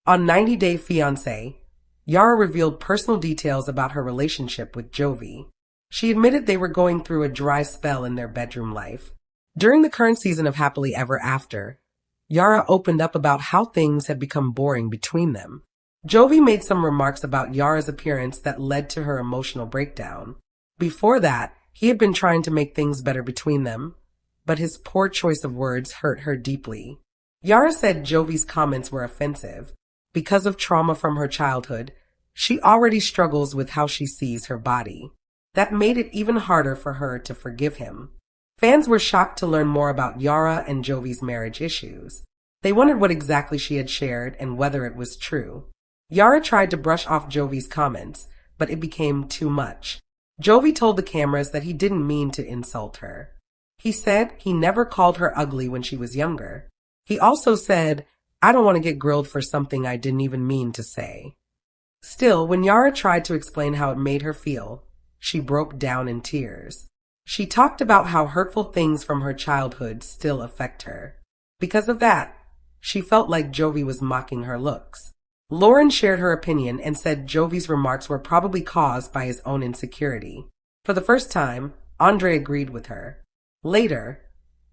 On 90 Day Fiancé, Yara revealed personal details about her relationship with Jovi. She admitted they were going through a dry spell in their bedroom life. During the current season of Happily Ever After, Yara opened up about how things had become boring between them. Jovi made some remarks about Yara's appearance that led to her emotional breakdown. Before that, he had been trying to make things better between them, but his poor choice of words hurt her deeply. Yara said Jovi's comments were offensive. Because of trauma from her childhood, she already struggles with how she sees her body. That made it even harder for her to forgive him. Fans were shocked to learn more about Yara and Jovi's marriage issues. They wondered what exactly she had shared and whether it was true. Yara tried to brush off Jovi's comments, but it became too much. Jovi told the cameras that he didn't mean to insult her. He said he never called her ugly when she was younger. He also said, "I don't want to get grilled for something I didn't even mean to say." Still, when Yara tried to explain how it made her feel, she broke down in tears. She talked about how hurtful things from her childhood still affect her. Because of that, she felt like Jovi was mocking her looks. Lauren shared her opinion and said Jovi's remarks were probably caused by his own insecurity. For the first time, Andre agreed with her. Later,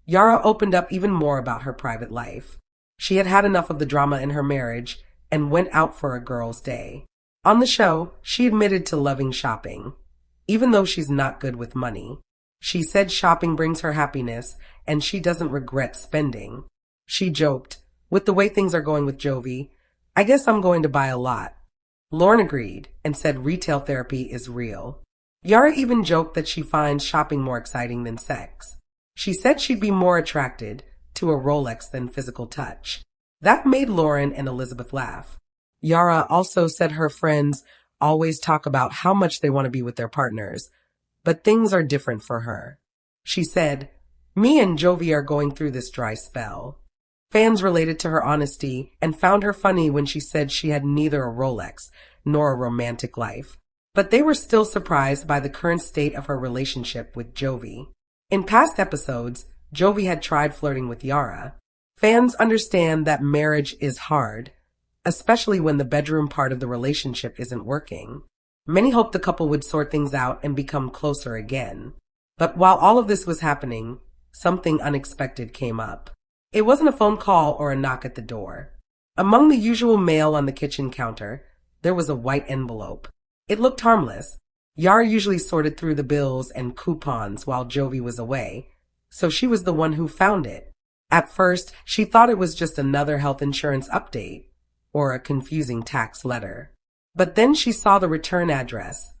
Yara opened up even more about her private life. She had had enough of the drama in her marriage and went out for a girls' day. On the show, she admitted to loving shopping, even though she's not good with money. She said shopping brings her happiness and she doesn't regret spending. She joked, "With the way things are going with Jovi, I guess I'm going to buy a lot." Lauren agreed and said retail therapy is real. Yara even joked that she finds shopping more exciting than sex. She said she'd be more attracted to a Rolex than physical touch. That made Lauren and Elizabeth laugh. Yara also said her friends always talk about how much they want to be with their partners, but things are different for her. She said, "Me and Jovi are going through this dry spell." Fans related to her honesty and found her funny when she said she had neither a Rolex nor a romantic life. But they were still surprised by the current state of her relationship with Jovi. In past episodes, Jovi had tried flirting with Yara. Fans understand that marriage is hard, especially when the bedroom part of the relationship isn't working. Many hoped the couple would sort things out and become closer again. But while all of this was happening, something unexpected came up. It wasn't a phone call or a knock at the door. Among the usual mail on the kitchen counter, there was a white envelope. It looked harmless. Yara usually sorted through the bills and coupons while Jovi was away, so she was the one who found it. At first, she thought it was just another health insurance update or a confusing tax letter. But then she saw the return address,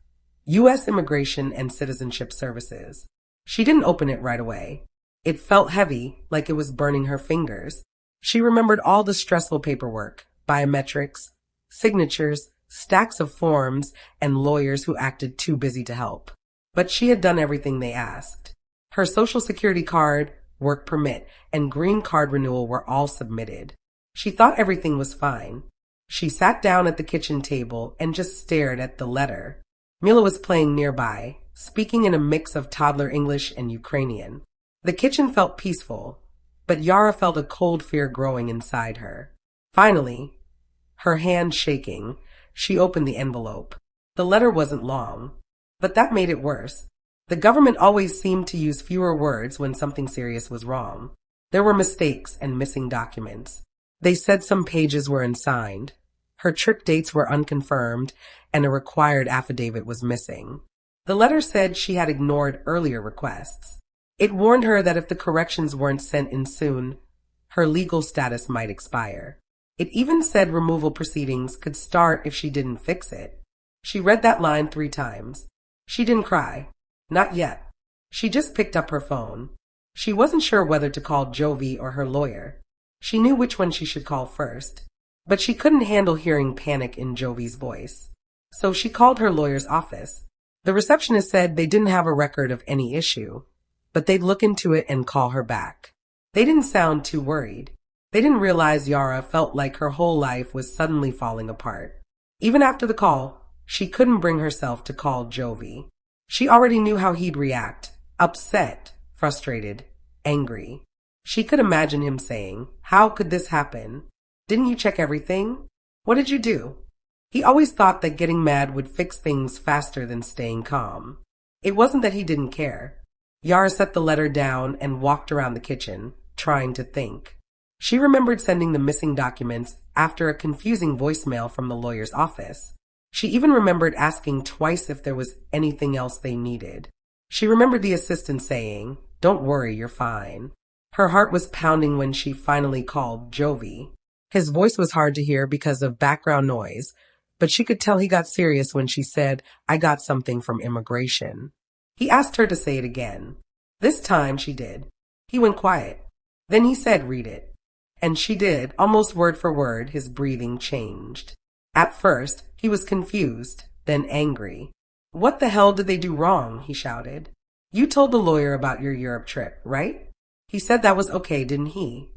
U.S. Immigration and Citizenship Services. She didn't open it right away. It felt heavy, like it was burning her fingers. She remembered all the stressful paperwork, biometrics, signatures, stacks of forms, and lawyers who acted too busy to help. But she had done everything they asked. Her social security card, work permit, and green card renewal were all submitted. She thought everything was fine. She sat down at the kitchen table and just stared at the letter. Mila was playing nearby, speaking in a mix of toddler English and Ukrainian. The kitchen felt peaceful, but Yara felt a cold fear growing inside her. Finally, her hand shaking, she opened the envelope. The letter wasn't long, but that made it worse. The government always seemed to use fewer words when something serious was wrong. There were mistakes and missing documents. They said some pages were unsigned. Her trip dates were unconfirmed, and a required affidavit was missing. The letter said she had ignored earlier requests. It warned her that if the corrections weren't sent in soon, her legal status might expire. It even said removal proceedings could start if she didn't fix it. She read that line 3 times. She didn't cry. Not yet. She just picked up her phone. She wasn't sure whether to call Jovi or her lawyer. She knew which one she should call first, but she couldn't handle hearing panic in Jovi's voice. So she called her lawyer's office. The receptionist said they didn't have a record of any issue, but they'd look into it and call her back. They didn't sound too worried. They didn't realize Yara felt like her whole life was suddenly falling apart. Even after the call, she couldn't bring herself to call Jovi. She already knew how he'd react: upset, frustrated, angry. She could imagine him saying, "How could this happen? Didn't you check everything?" What did you do? He always thought that getting mad would fix things faster than staying calm. It wasn't that he didn't care. Yara set the letter down and walked around the kitchen, trying to think. She remembered sending the missing documents after a confusing voicemail from the lawyer's office. She even remembered asking twice if there was anything else they needed. She remembered the assistant saying, "Don't worry, you're fine." Her heart was pounding when she finally called Jovi. His voice was hard to hear because of background noise, but she could tell he got serious when she said, "I got something from immigration." He asked her to say it again. This time she did. He went quiet. Then he said, "Read it." And she did, almost word for word. His breathing changed. At first, he was confused, then angry. "What the hell did they do wrong?" he shouted. "You told the lawyer about your Europe trip, right? He said that was okay, didn't he?"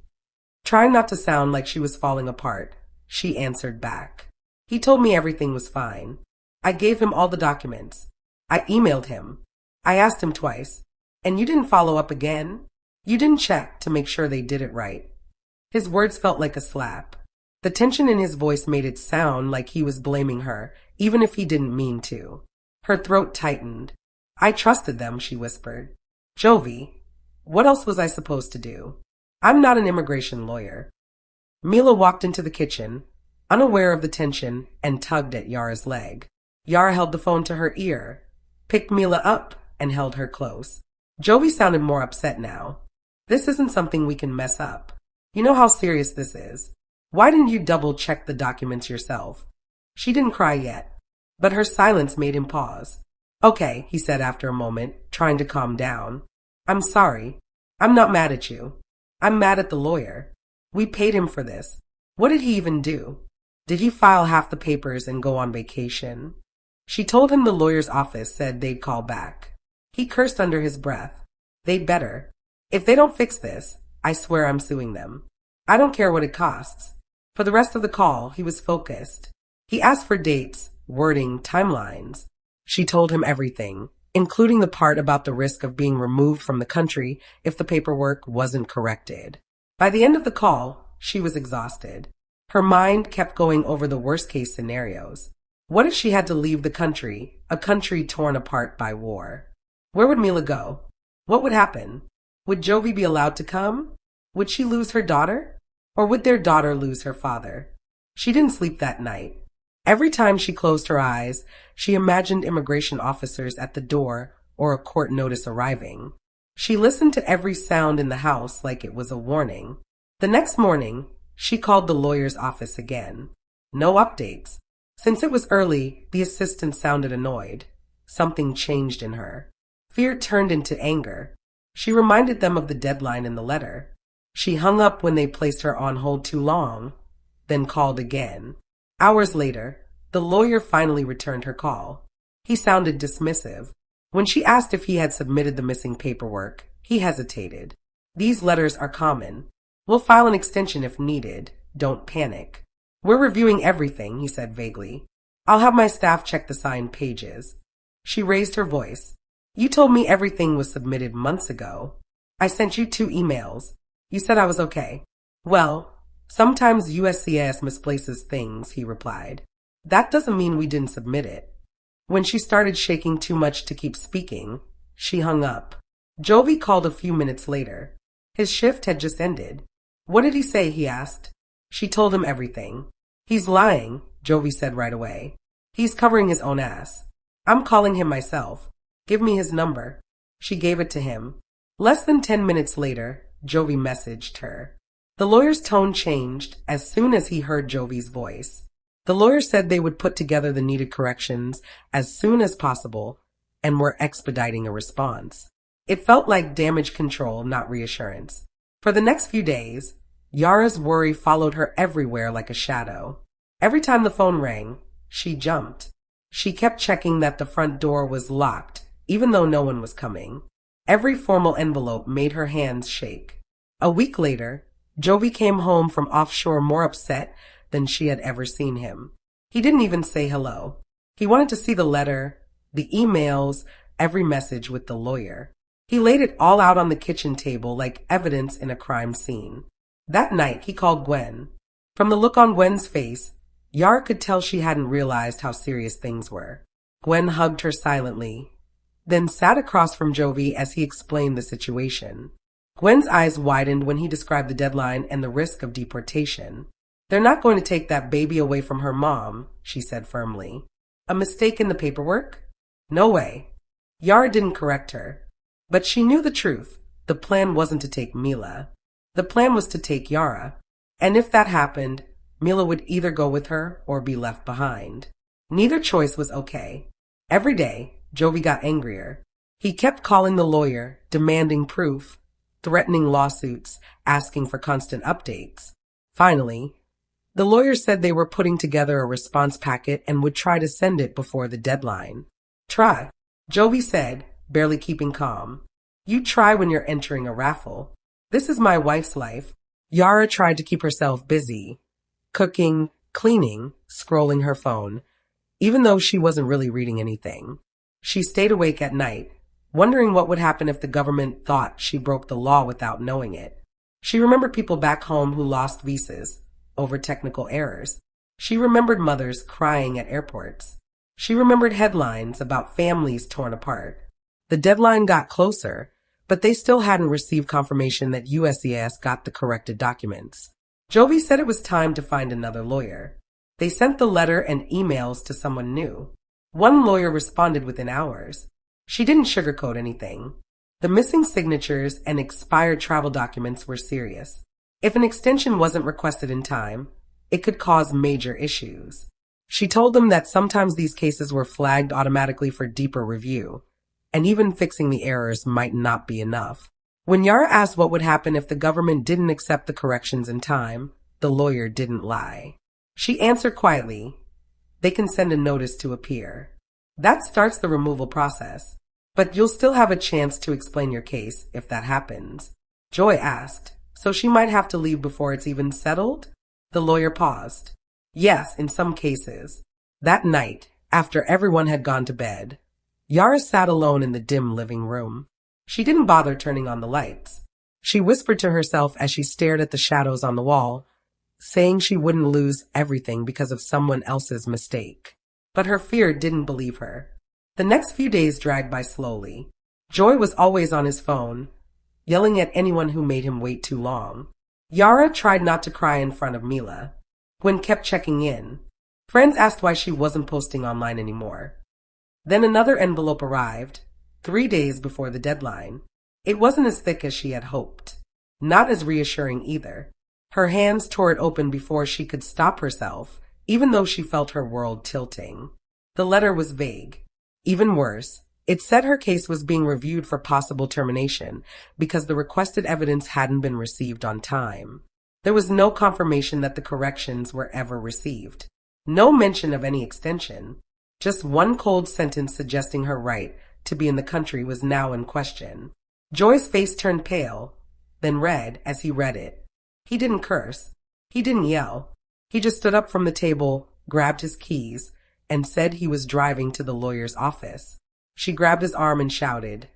Trying not to sound like she was falling apart, she answered back. "He told me everything was fine. I gave him all the documents. I emailed him. I asked him twice. And you didn't follow up again? You didn't check to make sure they did it right." His words felt like a slap. The tension in his voice made it sound like he was blaming her, even if he didn't mean to. Her throat tightened. "I trusted them," she whispered. "Jovi, what else was I supposed to do? I'm not an immigration lawyer." Mila walked into the kitchen, unaware of the tension, and tugged at Yara's leg. Yara held the phone to her ear, picked Mila up, and held her close. Jovi sounded more upset now. "This isn't something we can mess up. You know how serious this is. Why didn't you double-check the documents yourself?" She didn't cry yet, but her silence made him pause. "Okay," he said after a moment, trying to calm down. "I'm sorry. I'm not mad at you. I'm mad at the lawyer. We paid him for this. What did he even do? Did he file half the papers and go on vacation?" She told him the lawyer's office said they'd call back. He cursed under his breath. "They'd better. If they don't fix this, I swear I'm suing them. I don't care what it costs." For the rest of the call, he was focused. He asked for dates, wording, timelines. She told him everything, including the part about the risk of being removed from the country if the paperwork wasn't corrected. By the end of the call, she was exhausted. Her mind kept going over the worst-case scenarios. What if she had to leave the country, a country torn apart by war? Where would Mila go? What would happen? Would Jovi be allowed to come? Would she lose her daughter? Or would their daughter lose her father? She didn't sleep that night. Every time she closed her eyes, she imagined immigration officers at the door or a court notice arriving. She listened to every sound in the house like it was a warning. The next morning, she called the lawyer's office again. No updates. Since it was early, the assistant sounded annoyed. Something changed in her. Fear turned into anger. She reminded them of the deadline in the letter. She hung up when they placed her on hold too long, then called again. Hours later, the lawyer finally returned her call. He sounded dismissive. When she asked if he had submitted the missing paperwork, he hesitated. "These letters are common. We'll file an extension if needed. Don't panic." "We're reviewing everything," he said vaguely. "I'll have my staff check the signed pages." She raised her voice. "You told me everything was submitted months ago. I sent you 2 emails. You said I was okay." "Well, sometimes USCIS misplaces things," he replied. "That doesn't mean we didn't submit it." When she started shaking too much to keep speaking, she hung up. Jovi called a few minutes later. His shift had just ended. "What did he say?" he asked. She told him everything. "He's lying," Jovi said right away. "He's covering his own ass. I'm calling him myself. Give me his number." She gave it to him. Less than 10 minutes later, Jovi messaged her. The lawyer's tone changed as soon as he heard Jovi's voice. The lawyer said they would put together the needed corrections as soon as possible and were expediting a response. It felt like damage control, not reassurance. For the next few days, Yara's worry followed her everywhere like a shadow. Every time the phone rang, she jumped. She kept checking that the front door was locked, even though no one was coming. Every formal envelope made her hands shake. A week later, Jovi came home from offshore more upset than she had ever seen him. He didn't even say hello. He wanted to see the letter, the emails, every message with the lawyer. He laid it all out on the kitchen table like evidence in a crime scene. That night, he called Gwen. From the look on Gwen's face, Yara could tell she hadn't realized how serious things were. Gwen hugged her silently, then sat across from Jovi as he explained the situation. Gwen's eyes widened when he described the deadline and the risk of deportation. "They're not going to take that baby away from her mom," she said firmly. "A mistake in the paperwork? No way." Yara didn't correct her, but she knew the truth. The plan wasn't to take Mila. The plan was to take Yara. And if that happened, Mila would either go with her or be left behind. Neither choice was okay. Every day, Jovi got angrier. He kept calling the lawyer, demanding proof, threatening lawsuits, asking for constant updates. Finally, the lawyer said they were putting together a response packet and would try to send it before the deadline. "Try," Jovi said, barely keeping calm. "You try when you're entering a raffle. This is my wife's life." Yara tried to keep herself busy, cooking, cleaning, scrolling her phone, even though she wasn't really reading anything. She stayed awake at night, wondering what would happen if the government thought she broke the law without knowing it. She remembered people back home who lost visas over technical errors. She remembered mothers crying at airports. She remembered headlines about families torn apart. The deadline got closer, but they still hadn't received confirmation that USCIS got the corrected documents. Jovi said it was time to find another lawyer. They sent the letter and emails to someone new. One lawyer responded within hours. She didn't sugarcoat anything. The missing signatures and expired travel documents were serious. If an extension wasn't requested in time, it could cause major issues. She told them that sometimes these cases were flagged automatically for deeper review, and even fixing the errors might not be enough. When Yara asked what would happen if the government didn't accept the corrections in time, the lawyer didn't lie. She answered quietly, "They can send a notice to appear. That starts the removal process, but you'll still have a chance to explain your case if that happens." Joy asked, "So she might have to leave before it's even settled?" The lawyer paused. "Yes, in some cases." That night, after everyone had gone to bed, Yara sat alone in the dim living room. She didn't bother turning on the lights. She whispered to herself as she stared at the shadows on the wall, saying she wouldn't lose everything because of someone else's mistake. But her fear didn't believe her. The next few days dragged by slowly. Joy was always on his phone, yelling at anyone who made him wait too long. Yara tried not to cry in front of Mila. Gwen kept checking in. Friends asked why she wasn't posting online anymore. Then another envelope arrived, 3 days before the deadline. It wasn't as thick as she had hoped. Not as reassuring either. Her hands tore it open before she could stop herself, even though she felt her world tilting. The letter was vague. Even worse, it said her case was being reviewed for possible termination because the requested evidence hadn't been received on time. There was no confirmation that the corrections were ever received. No mention of any extension. Just one cold sentence suggesting her right to be in the country was now in question. Joy's face turned pale, then red as he read it. He didn't curse. He didn't yell. He just stood up from the table, grabbed his keys, and said he was driving to the lawyer's office. She grabbed his arm and shouted,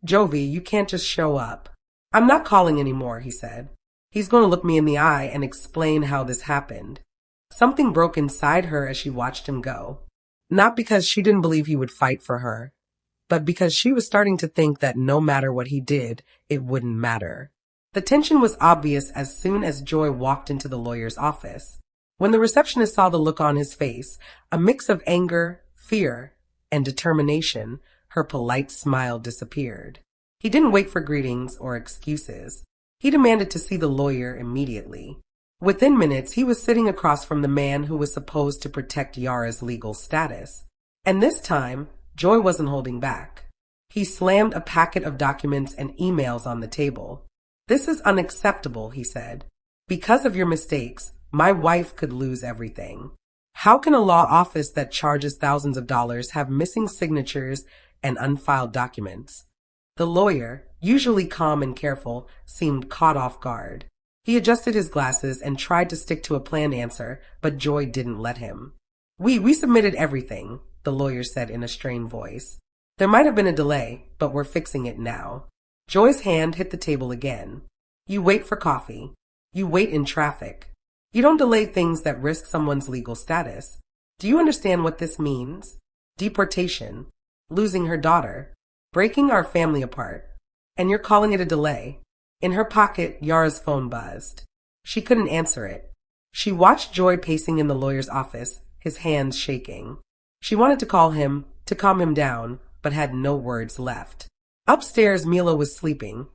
"Jovi, you can't just show up." "I'm not calling anymore," he said. "He's going to look me in the eye and explain how this happened." Something broke inside her as she watched him go. Not because she didn't believe he would fight for her, but because she was starting to think that no matter what he did, it wouldn't matter. The tension was obvious as soon as Joy walked into the lawyer's office. When the receptionist saw the look on his face, a mix of anger, fear, and determination, her polite smile disappeared. He didn't wait for greetings or excuses. He demanded to see the lawyer immediately. Within minutes, he was sitting across from the man who was supposed to protect Yara's legal status. And this time, Joy wasn't holding back. He slammed a packet of documents and emails on the table. "This is unacceptable," he said. "Because of your mistakes, my wife could lose everything. How can a law office that charges thousands of dollars have missing signatures and unfiled documents?" The lawyer, usually calm and careful, seemed caught off guard. He adjusted his glasses and tried to stick to a planned answer, but Joy didn't let him. We submitted everything," the lawyer said in a strained voice. "There might have been a delay, but we're fixing it now." Joy's hand hit the table again. "You wait for coffee. You wait in traffic. You don't delay things that risk someone's legal status. Do you understand what this means? Deportation, losing her daughter, breaking our family apart. And you're calling it a delay. In her pocket, Yara's phone buzzed. She couldn't answer it. She watched Joy pacing in the lawyer's office, his hands shaking. She wanted to call him, to calm him down, but had no words left. Upstairs, Mila was sleeping,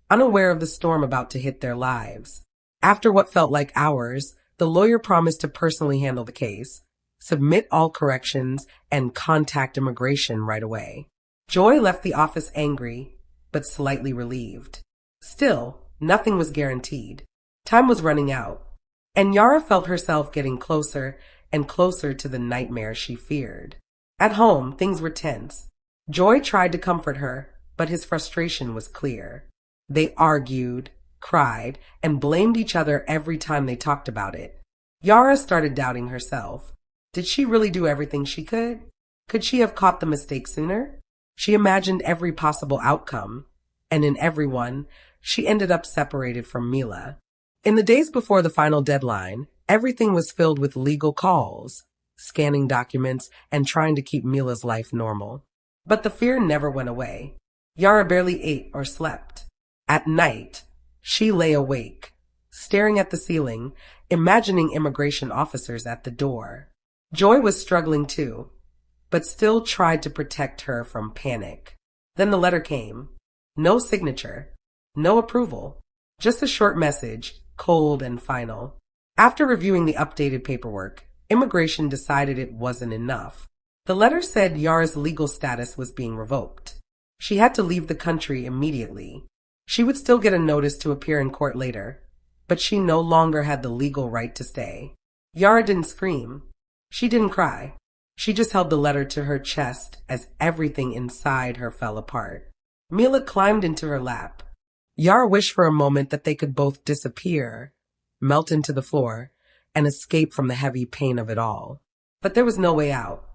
unaware of the storm about to hit their lives. After what felt like hours, the lawyer promised to personally handle the case, submit all corrections, and contact immigration right away. Joy left the office angry, but slightly relieved. Still, nothing was guaranteed. Time was running out, and Yara felt herself getting closer and closer to the nightmare she feared. At home, things were tense. Joy tried to comfort her, but his frustration was clear. They argued, cried, and blamed each other every time they talked about it. Yara started doubting herself. Did she really do everything she could? Could she have caught the mistake sooner? She imagined every possible outcome, and in every one, she ended up separated from Mila. In the days before the final deadline, everything was filled with legal calls, scanning documents, and trying to keep Mila's life normal. But the fear never went away. Yara barely ate or slept. At night, she lay awake, staring at the ceiling, imagining immigration officers at the door. Joy was struggling too, but still tried to protect her from panic. Then the letter came. No signature, no approval, just a short message, cold and final. After reviewing the updated paperwork, immigration decided it wasn't enough. The letter said Yara's legal status was being revoked. She had to leave the country immediately. She would still get a notice to appear in court later, but she no longer had the legal right to stay. Yara didn't scream. She didn't cry. She just held the letter to her chest as everything inside her fell apart. Mila climbed into her lap. Yara wished for a moment that they could both disappear, melt into the floor, and escape from the heavy pain of it all. But there was no way out.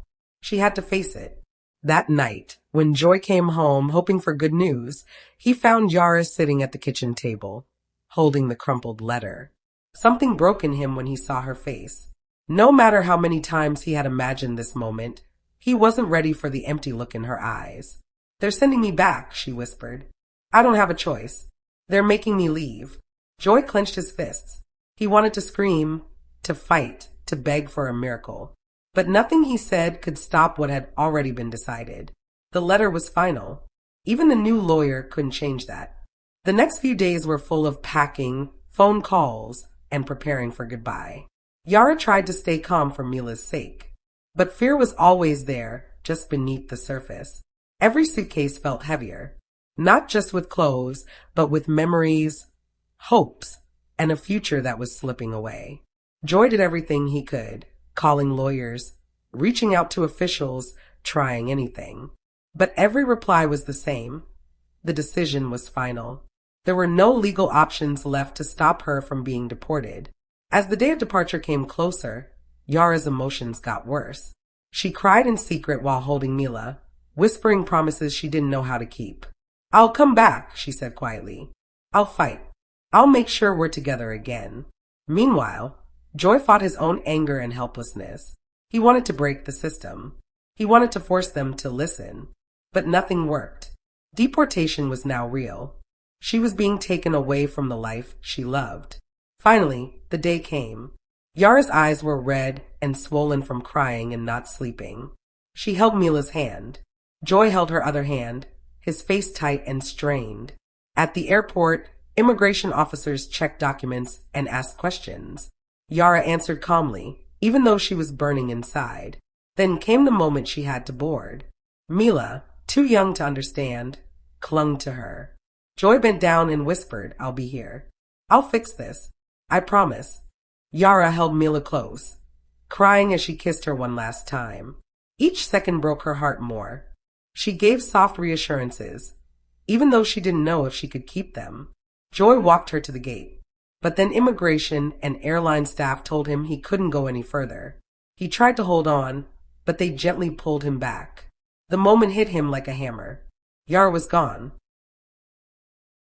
She had to face it. That night, when Joy came home hoping for good news, he found Yara sitting at the kitchen table, holding the crumpled letter. Something broke in him when he saw her face. No matter how many times he had imagined this moment, he wasn't ready for the empty look in her eyes. "They're sending me back," she whispered. "I don't have a choice. They're making me leave." Joy clenched his fists. He wanted to scream, to fight, to beg for a miracle. But nothing he said could stop what had already been decided. The letter was final. Even the new lawyer couldn't change that. The next few days were full of packing, phone calls, and preparing for goodbye. Yara tried to stay calm for Mila's sake. But fear was always there, just beneath the surface. Every suitcase felt heavier, not just with clothes, but with memories, hopes, and a future that was slipping away. Joy did everything he could, calling lawyers, reaching out to officials, trying anything. But every reply was the same. The decision was final. There were no legal options left to stop her from being deported. As the day of departure came closer, Yara's emotions got worse. She cried in secret while holding Mila, whispering promises she didn't know how to keep. "I'll come back," she said quietly. "I'll fight. I'll make sure we're together again." Meanwhile, Joy fought his own anger and helplessness. He wanted to break the system. He wanted to force them to listen. But nothing worked. Deportation was now real. She was being taken away from the life she loved. Finally, the day came. Yara's eyes were red and swollen from crying and not sleeping. She held Mila's hand. Joy held her other hand, his face tight and strained. At the airport, immigration officers checked documents and asked questions. Yara answered calmly, even though she was burning inside. Then came the moment she had to board. Mila, too young to understand, clung to her. Joy bent down and whispered, "I'll be here. I'll fix this. I promise." Yara held Mila close, crying as she kissed her one last time. Each second broke her heart more. She gave soft reassurances, even though she didn't know if she could keep them. Joy walked her to the gate. But then immigration and airline staff told him he couldn't go any further. He tried to hold on, but they gently pulled him back. The moment hit him like a hammer. Yara was gone.